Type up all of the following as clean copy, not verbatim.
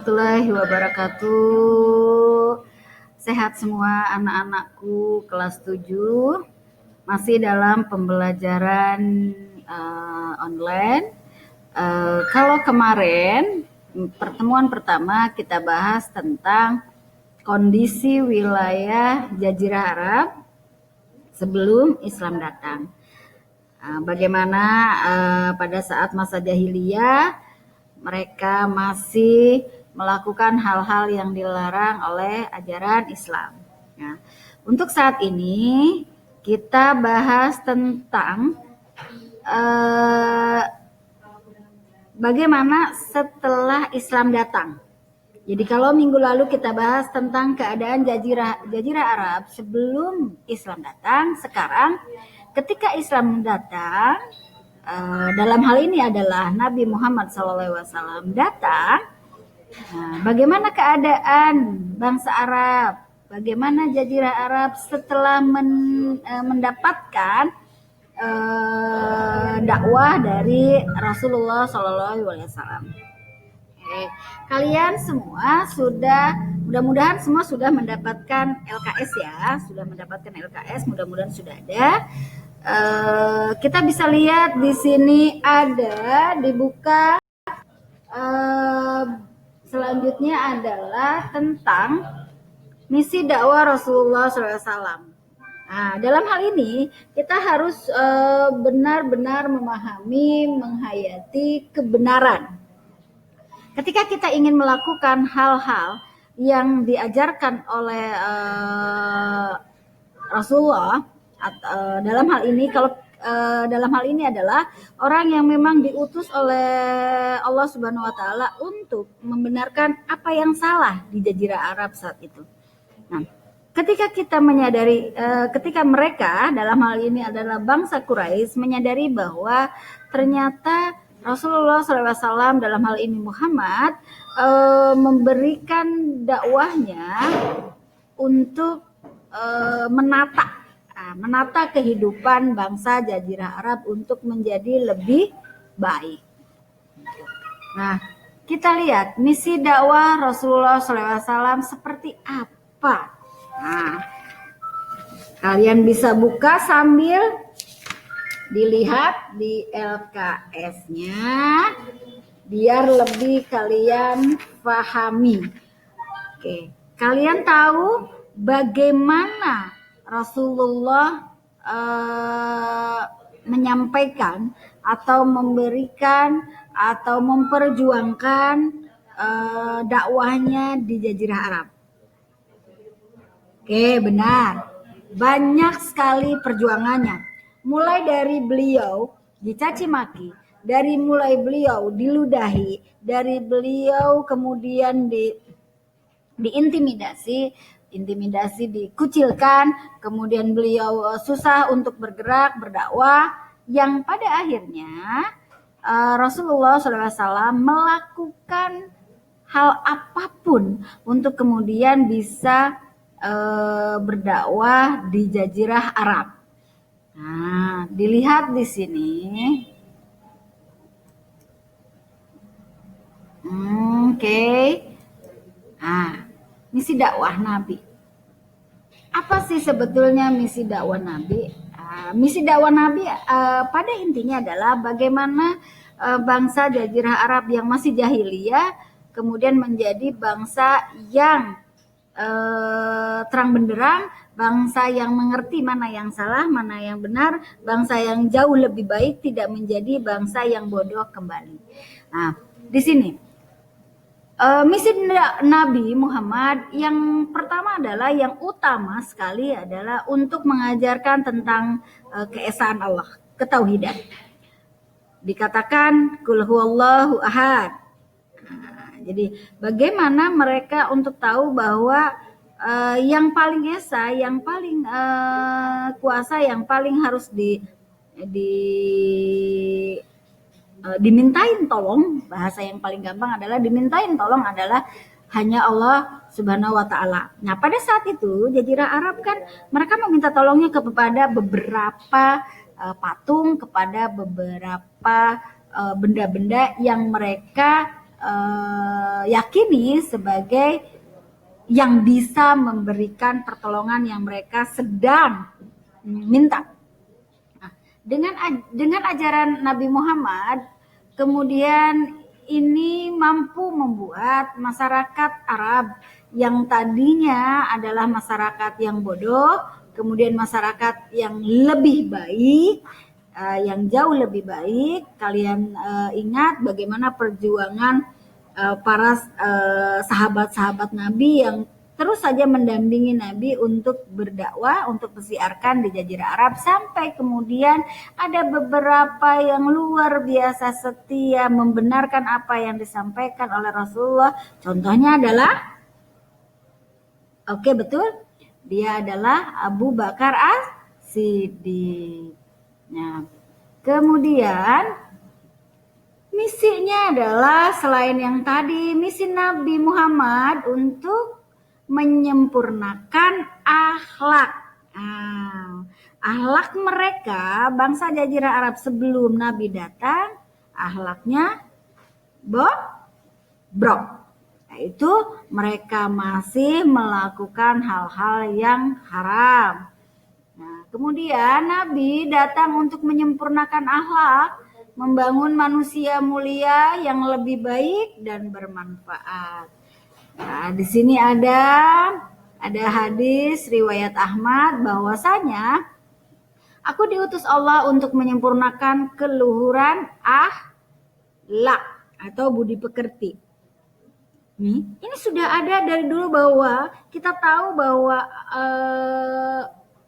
Warahmatullahi wabarakatuh. Sehat semua anak-anakku kelas 7. Masih dalam pembelajaran online. Kalau kemarin pertemuan pertama kita bahas tentang kondisi wilayah Jazirah Arab sebelum Islam datang. Bagaimana pada saat masa jahiliyah mereka masih melakukan hal-hal yang dilarang oleh ajaran Islam. Nah, untuk saat ini kita bahas tentang bagaimana setelah Islam datang. Jadi kalau minggu lalu kita bahas tentang keadaan Jazirah Arab sebelum Islam datang, sekarang ketika Islam datang, dalam hal ini adalah Nabi Muhammad SAW datang. Bagaimana keadaan bangsa Arab? Bagaimana Jazirah Arab setelah mendapatkan dakwah dari Rasulullah SAW? Kalian semua mudah-mudahan semua sudah mendapatkan LKS ya, mudah-mudahan sudah ada. Kita bisa lihat di sini ada dibuka. Selanjutnya adalah tentang misi dakwah Rasulullah SAW. Nah, dalam hal ini kita harus benar-benar memahami, menghayati kebenaran. Ketika kita ingin melakukan hal-hal yang diajarkan oleh Rasulullah, dalam hal ini adalah orang yang memang diutus oleh Allah Subhanahu wa taala untuk membenarkan apa yang salah di Jazirah Arab saat itu. Nah, ketika mereka dalam hal ini adalah bangsa Quraisy menyadari bahwa ternyata Rasulullah SAW dalam hal ini Muhammad memberikan dakwahnya untuk menata kehidupan bangsa Jazirah Arab untuk menjadi lebih baik. Nah, kita lihat misi dakwah Rasulullah SAW seperti apa. Nah, kalian bisa buka sambil dilihat di LKS-nya biar lebih kalian pahami. Oke, kalian tahu bagaimana Rasulullah menyampaikan atau memberikan atau memperjuangkan dakwahnya di Jazirah Arab. Oke, benar. Banyak sekali perjuangannya. Mulai dari beliau dicaci maki, dari mulai beliau diludahi, dari beliau kemudian diintimidasi, dikucilkan, kemudian beliau susah untuk bergerak, berdakwah, yang pada akhirnya Rasulullah SAW melakukan hal apapun untuk kemudian bisa berdakwah di Jazirah Arab. Nah, dilihat di sini. Oke. Nah, misi dakwah Nabi. Apa sih sebetulnya misi dakwah Nabi? Misi dakwah Nabi pada intinya adalah bagaimana bangsa Jazirah Arab yang masih jahiliyah kemudian menjadi bangsa yang terang benderang, bangsa yang mengerti mana yang salah, mana yang benar, bangsa yang jauh lebih baik, tidak menjadi bangsa yang bodoh kembali. Nah, di sini misi Nabi Muhammad yang pertama adalah, yang utama sekali adalah untuk mengajarkan tentang keesaan Allah, ketauhidan. Dikatakan qul huwallahu ahad. Jadi bagaimana mereka untuk tahu bahwa yang paling esa, yang paling kuasa, yang paling harus dimintain tolong, bahasa yang paling gampang adalah dimintain tolong adalah hanya Allah Subhanahu wa taala. Nah, pada saat itu Jazirah Arab kan mereka meminta tolongnya kepada beberapa patung, kepada beberapa benda-benda yang mereka yakini sebagai yang bisa memberikan pertolongan yang mereka sedang minta. Nah, dengan ajaran Nabi Muhammad, kemudian ini mampu membuat masyarakat Arab yang tadinya adalah masyarakat yang bodoh, kemudian masyarakat yang lebih baik, yang jauh lebih baik. Kalian ingat bagaimana perjuangan para sahabat-sahabat Nabi yang terus saja mendampingi Nabi untuk berdakwah, untuk bersiarkan di Jazirah Arab, sampai kemudian ada beberapa yang luar biasa setia membenarkan apa yang disampaikan oleh Rasulullah. Contohnya adalah, oke, betul, dia adalah Abu Bakar As-Siddiq. Nah, kemudian misinya adalah selain yang tadi, misi Nabi Muhammad untuk menyempurnakan akhlak. Akhlak mereka, bangsa Jazirah Arab sebelum Nabi datang, akhlaknya bobrok. Yaitu mereka masih melakukan hal-hal yang haram. Nah, kemudian Nabi datang untuk menyempurnakan akhlak, membangun manusia mulia yang lebih baik dan bermanfaat. Nah, di sini ada hadis riwayat Ahmad bahwasanya aku diutus Allah untuk menyempurnakan keluhuran akhlak atau budi pekerti. Ini sudah ada dari dulu bahwa kita tahu bahwa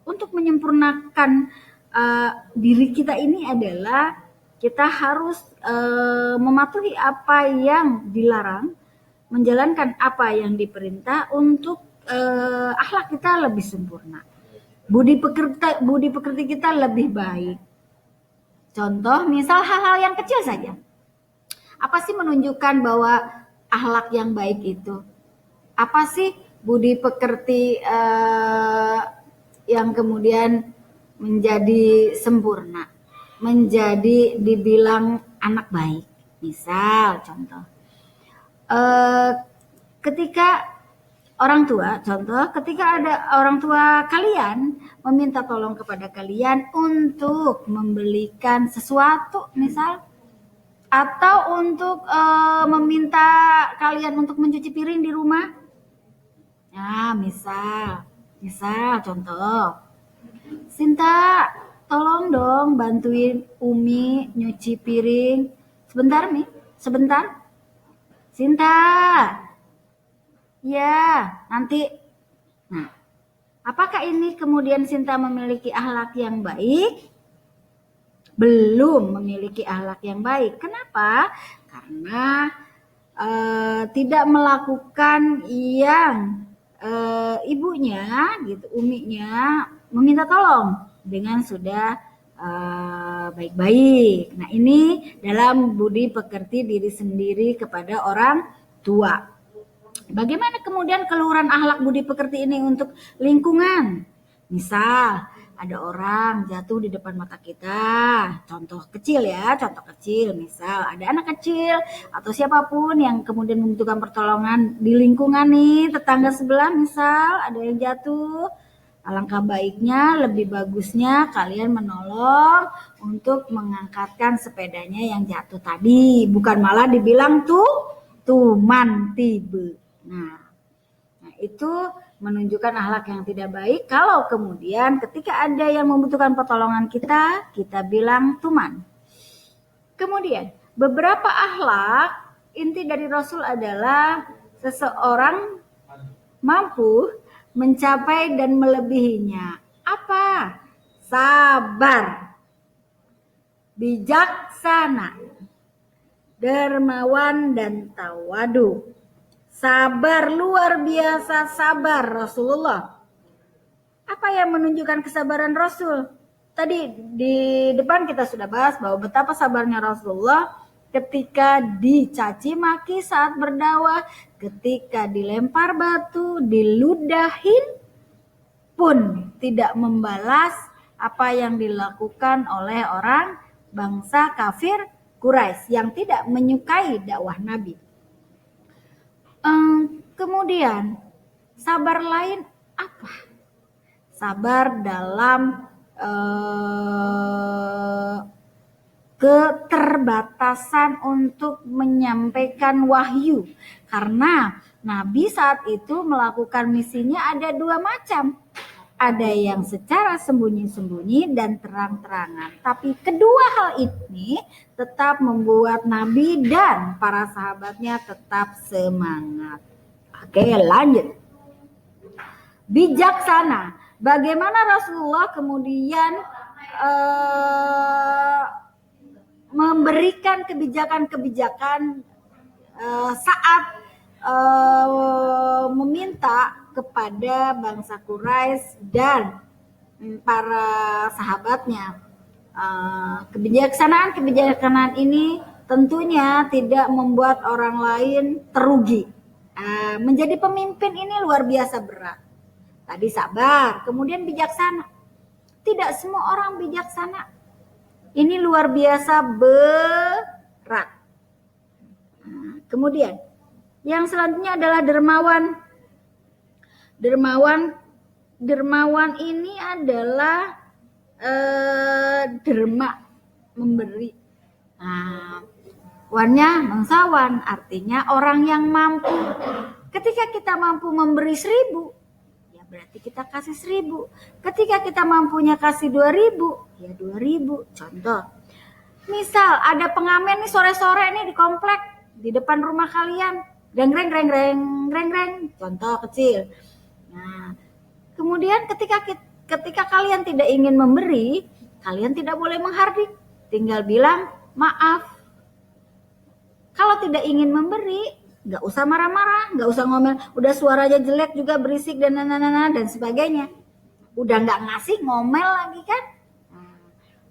untuk menyempurnakan diri kita ini adalah kita harus mematuhi apa yang dilarang, menjalankan apa yang diperintah untuk akhlak kita lebih sempurna. Budi pekerti kita lebih baik. Contoh, misal hal-hal yang kecil saja. Apa sih menunjukkan bahwa akhlak yang baik itu? Apa sih budi pekerti yang kemudian menjadi sempurna, menjadi dibilang anak baik? Misal contoh, ketika ada orang tua kalian meminta tolong kepada kalian untuk membelikan sesuatu misal, atau untuk meminta kalian untuk mencuci piring di rumah. Nah, misal contoh, Sinta, tolong dong bantuin Umi nyuci piring. Sebentar. Sinta. Ya, nanti. Nah, apakah ini kemudian Sinta memiliki akhlak yang baik? Belum memiliki akhlak yang baik. Kenapa? Karena tidak melakukan yang ibunya, gitu, uminya meminta tolong dengan sudah baik-baik. Nah, ini dalam budi pekerti diri sendiri kepada orang tua. Bagaimana kemudian keluhuran akhlak budi pekerti ini untuk lingkungan? Misal ada orang jatuh di depan mata kita, contoh kecil, misal ada anak kecil atau siapapun yang kemudian membutuhkan pertolongan di lingkungan nih, tetangga sebelah misal ada yang jatuh. Alangkah baiknya, lebih bagusnya kalian menolong untuk mengangkatkan sepedanya yang jatuh tadi, bukan malah dibilang tuman tibe. Nah, itu menunjukkan akhlak yang tidak baik kalau kemudian ketika ada yang membutuhkan pertolongan kita bilang tuman. Kemudian, beberapa akhlak inti dari Rasul adalah seseorang mampu mencapai dan melebihinya. Apa? Sabar, bijaksana, dermawan, dan tawadu. Sabar, luar biasa sabar Rasulullah. Apa yang menunjukkan kesabaran Rasul? Tadi di depan kita sudah bahas bahwa betapa sabarnya Rasulullah ketika dicaci maki saat berdakwah, ketika dilempar batu, diludahin pun tidak membalas apa yang dilakukan oleh orang bangsa kafir Quraisy yang tidak menyukai dakwah Nabi. Kemudian sabar lain apa? Sabar dalam keterbatasan untuk menyampaikan wahyu, karena Nabi saat itu melakukan misinya ada dua macam, ada yang secara sembunyi-sembunyi dan terang-terangan, tapi kedua hal ini tetap membuat Nabi dan para sahabatnya tetap semangat. Oke, lanjut. Bijaksana. Bagaimana Rasulullah kemudian memberikan kebijakan-kebijakan saat meminta kepada bangsa Quraisy dan para sahabatnya. Kebijaksanaan ini tentunya tidak membuat orang lain terugi. Menjadi pemimpin ini luar biasa berat. Tadi sabar, kemudian bijaksana. Tidak semua orang bijaksana. Ini luar biasa berat. Kemudian yang selanjutnya adalah dermawan. Dermawan ini adalah derma, memberi. Wannya bangsawan, artinya orang yang mampu. Ketika kita mampu memberi 1.000, ya berarti kita kasih 1.000. Ketika kita mampunya kasih 2.000, ya 2.000. Contoh, misal ada pengamen nih sore-sore nih di komplek, di depan rumah kalian, greng. Contoh kecil. Nah, kemudian ketika kalian tidak ingin memberi, kalian tidak boleh menghardik. Tinggal bilang maaf. Kalau tidak ingin memberi, nggak usah marah-marah, nggak usah ngomel. Udah suaranya jelek juga, berisik dan dan sebagainya. Udah nggak ngasih, ngomel lagi kan?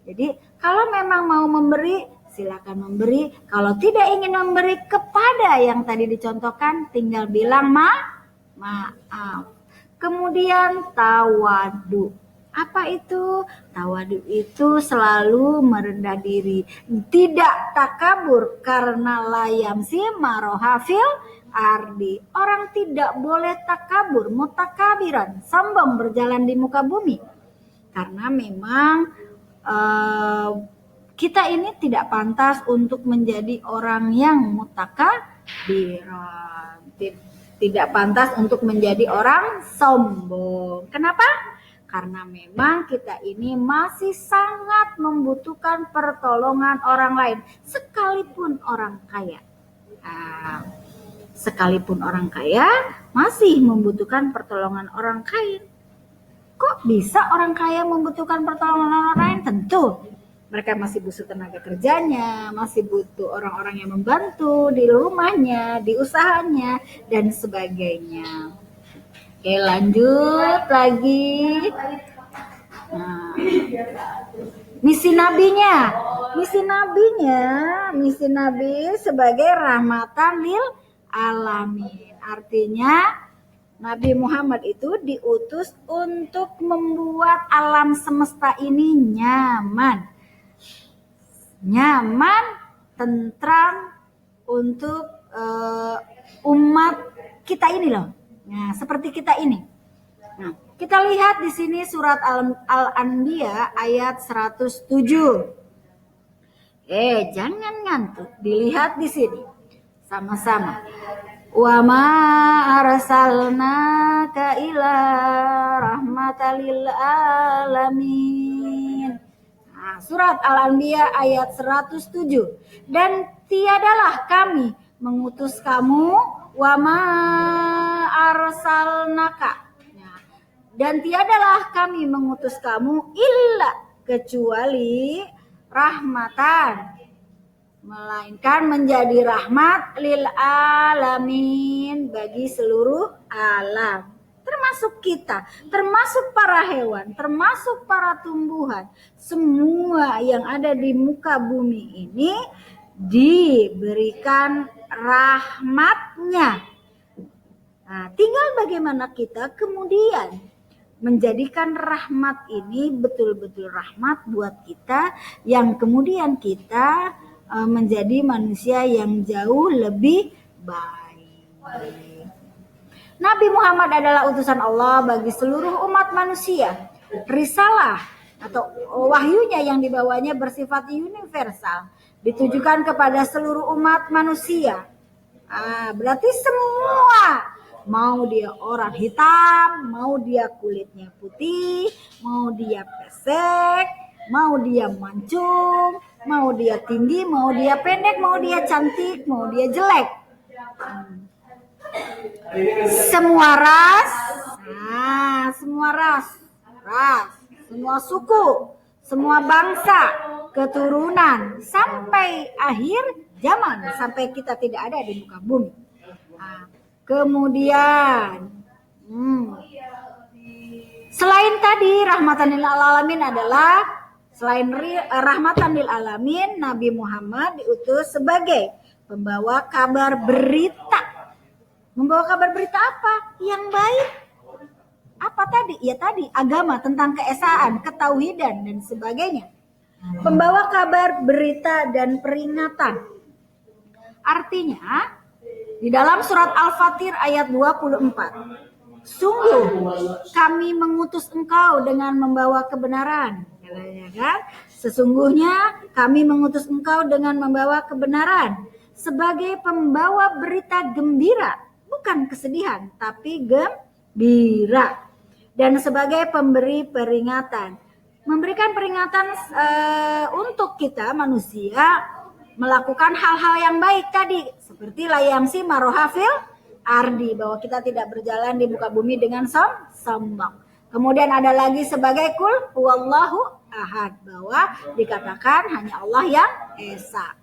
Jadi kalau memang mau memberi, silakan memberi. Kalau tidak ingin memberi kepada yang tadi dicontohkan, tinggal bilang maaf. Kemudian tawadu. Apa itu? Tawadu itu selalu merendah diri. Tidak takabur karena layam si marohafil ardi. Orang tidak boleh takabur, mutakabiran, sombong berjalan di muka bumi. Karena memang kita ini tidak pantas untuk menjadi orang yang mutakabiran. Tidak pantas untuk menjadi orang sombong. Kenapa? Karena memang kita ini masih sangat membutuhkan pertolongan orang lain, sekalipun orang kaya. Sekalipun orang kaya masih membutuhkan pertolongan orang kaya. Kok bisa orang kaya membutuhkan pertolongan orang lain? Tentu mereka masih butuh tenaga kerjanya, masih butuh orang-orang yang membantu di rumahnya, di usahanya, dan sebagainya. Oke, lanjut lagi. Misi Nabi sebagai rahmatan lil alamin. Artinya Nabi Muhammad itu diutus untuk membuat alam semesta ini nyaman, tentram untuk umat kita ini loh. Nah, seperti kita ini. Nah, kita lihat di sini surat Al-Anbiya ayat 107. Jangan ngantuk, dilihat di sini. Sama-sama. Wa ma arsalnaka ila rahmatan lil alamin. Nah, surat Al-Anbiya ayat 107. Dan tiadalah kami mengutus kamu, wa ma arsalnaka. Dan tiadalah kami mengutus kamu illa kecuali rahmatan, melainkan menjadi rahmat lil alamin, bagi seluruh alam, termasuk kita, termasuk para hewan, termasuk para tumbuhan. Semua yang ada di muka bumi ini diberikan rahmatnya. Nah, tinggal bagaimana kita kemudian menjadikan rahmat ini betul-betul rahmat buat kita, yang kemudian kita menjadi manusia yang jauh lebih baik. Nabi Muhammad adalah utusan Allah bagi seluruh umat manusia. Risalah atau wahyunya yang dibawanya bersifat universal, ditujukan kepada seluruh umat manusia. Berarti semua, mau dia orang hitam, mau dia kulitnya putih, mau dia pesek, mau dia mancung, mau dia tinggi, mau dia pendek, mau dia cantik, mau dia jelek. Semua ras, semua ras, semua suku, semua bangsa, keturunan, sampai akhir zaman, sampai kita tidak ada di muka bumi. Kemudian, selain tadi rahmatan lil alamin adalah, selain rahmatan lil alamin, Nabi Muhammad diutus sebagai pembawa kabar berita. Membawa kabar berita apa? Yang baik. Apa tadi? Ya tadi, agama, tentang keesaan, ketauhidan, dan sebagainya. Pembawa kabar berita dan peringatan. Artinya, di dalam surat Al-Fatir ayat 24. Sungguh, kami mengutus engkau dengan membawa kebenaran. Sesungguhnya, kami mengutus engkau dengan membawa kebenaran. Sebagai pembawa berita gembira. Bukan kesedihan, tapi gembira. Dan sebagai pemberi peringatan. Memberikan peringatan untuk kita manusia melakukan hal-hal yang baik tadi. Seperti layamsi marohafil ardi. Bahwa kita tidak berjalan di muka bumi dengan sombong. Kemudian ada lagi sebagai kul huwallahu ahad. Bahwa dikatakan hanya Allah yang esa.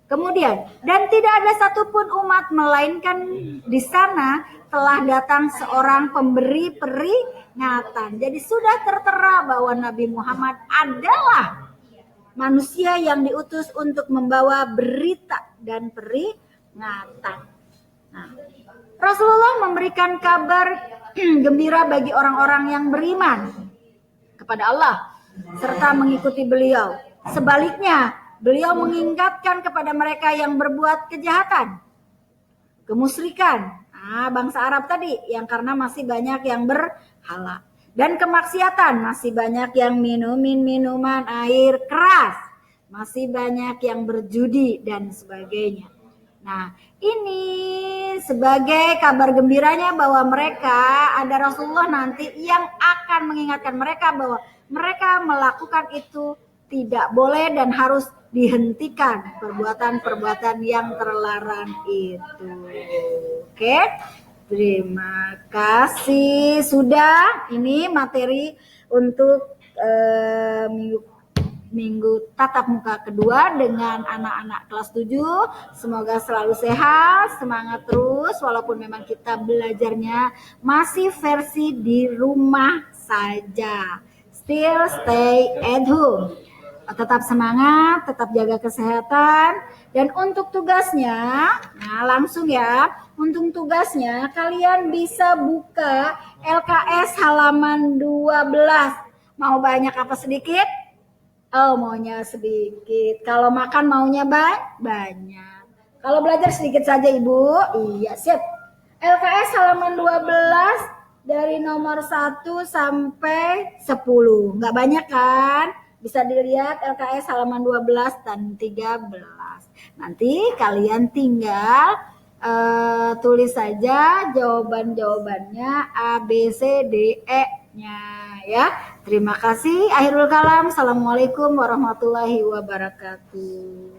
Kemudian, dan tidak ada satupun umat melainkan di sana telah datang seorang pemberi peringatan. Jadi sudah tertera bahwa Nabi Muhammad adalah manusia yang diutus untuk membawa berita dan peringatan. Nah, Rasulullah memberikan kabar gembira bagi orang-orang yang beriman kepada Allah serta mengikuti beliau. Sebaliknya, beliau mengingatkan kepada mereka yang berbuat kejahatan, kemusyrikan, bangsa Arab tadi, yang karena masih banyak yang berhala, dan kemaksiatan, masih banyak yang minuman air keras, masih banyak yang berjudi dan sebagainya. Nah, ini sebagai kabar gembiranya bahwa mereka, ada Rasulullah nanti yang akan mengingatkan mereka bahwa mereka melakukan itu tidak boleh dan harus dihentikan perbuatan-perbuatan yang terlarang itu. Oke, terima kasih. Sudah, ini materi untuk minggu tatap muka kedua dengan anak-anak kelas 7. Semoga selalu sehat, semangat terus walaupun memang kita belajarnya masih versi di rumah saja. Still stay at home. Tetap semangat, tetap jaga kesehatan. Dan untuk tugasnya, nah langsung ya, untuk tugasnya kalian bisa buka LKS halaman 12. Mau banyak apa sedikit? Oh, maunya sedikit. Kalau makan maunya banyak. Kalau belajar sedikit saja Ibu. Iya, siap. LKS halaman 12 dari nomor 1 sampai 10. Nggak banyak kan? Bisa dilihat LKS halaman 12 dan 13. Nanti kalian tinggal tulis saja jawaban-jawabannya A, B, C, D, E-nya ya. Terima kasih. Akhirul kalam. Assalamualaikum warahmatullahi wabarakatuh.